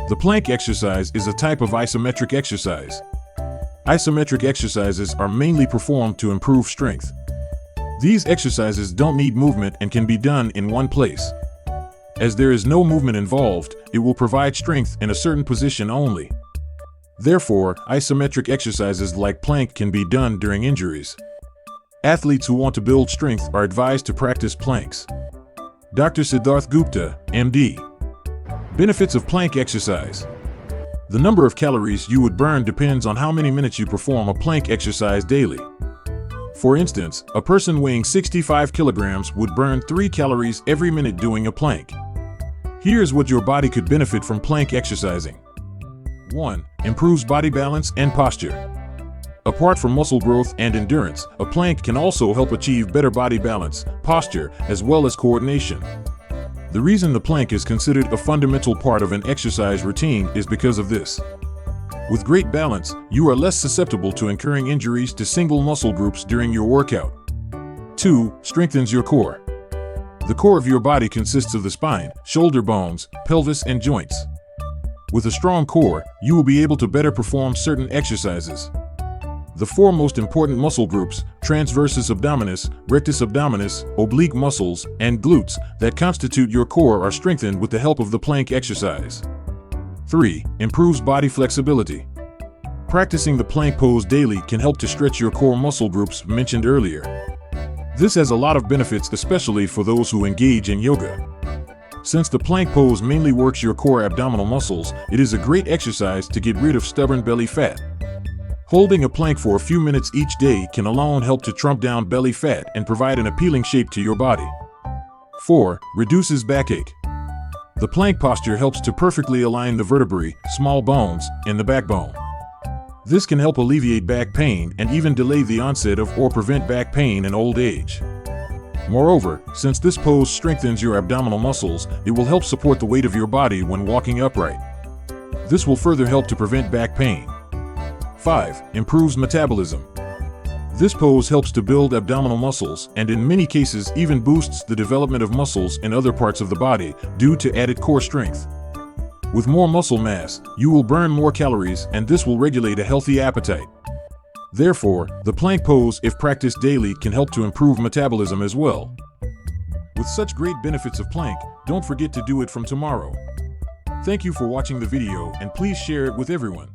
The plank exercise is a type of isometric exercise. Isometric exercises are mainly performed to improve strength. These exercises don't need movement and can be done in one place. As there is no movement involved, it will provide strength in a certain position only. Therefore, isometric exercises like plank can be done during injuries. Athletes who want to build strength are advised to practice planks. Dr. Siddharth Gupta, MD. Benefits of plank exercise. The number of calories you would burn depends on how many minutes you perform a plank exercise daily. For instance, a person weighing 65 kilograms would burn 3 calories every minute doing a plank. Here's what your body could benefit from plank exercising. 1. Improves body balance and posture. Apart from muscle growth and endurance, a plank can also help achieve better body balance, posture, as well as coordination. The reason the plank is considered a fundamental part of an exercise routine is because of this. With great balance, you are less susceptible to incurring injuries to single muscle groups during your workout. 2. Strengthens your core. The core of your body consists of the spine, shoulder bones, pelvis, and joints. With a strong core, you will be able to better perform certain exercises. The 4 most important muscle groups, transversus abdominis, rectus abdominis, oblique muscles, and glutes, that constitute your core are strengthened with the help of the plank exercise. 3. Improves body flexibility. Practicing the plank pose daily can help to stretch your core muscle groups mentioned earlier. This has a lot of benefits, especially for those who engage in yoga. Since the plank pose mainly works your core abdominal muscles, it is a great exercise to get rid of stubborn belly fat. Holding a plank for a few minutes each day can alone help to trump down belly fat and provide an appealing shape to your body. 4. Reduces backache. The plank posture helps to perfectly align the vertebrae, small bones, in the backbone. This can help alleviate back pain and even delay the onset of or prevent back pain in old age. Moreover, since this pose strengthens your abdominal muscles, it will help support the weight of your body when walking upright. This will further help to prevent back pain. 5. Improves metabolism. This pose helps to build abdominal muscles and in many cases even boosts the development of muscles in other parts of the body due to added core strength. With more muscle mass, you will burn more calories and this will regulate a healthy appetite. Therefore, the plank pose, if practiced daily, can help to improve metabolism as well. With such great benefits of plank, don't forget to do it from tomorrow. Thank you for watching the video and please share it with everyone.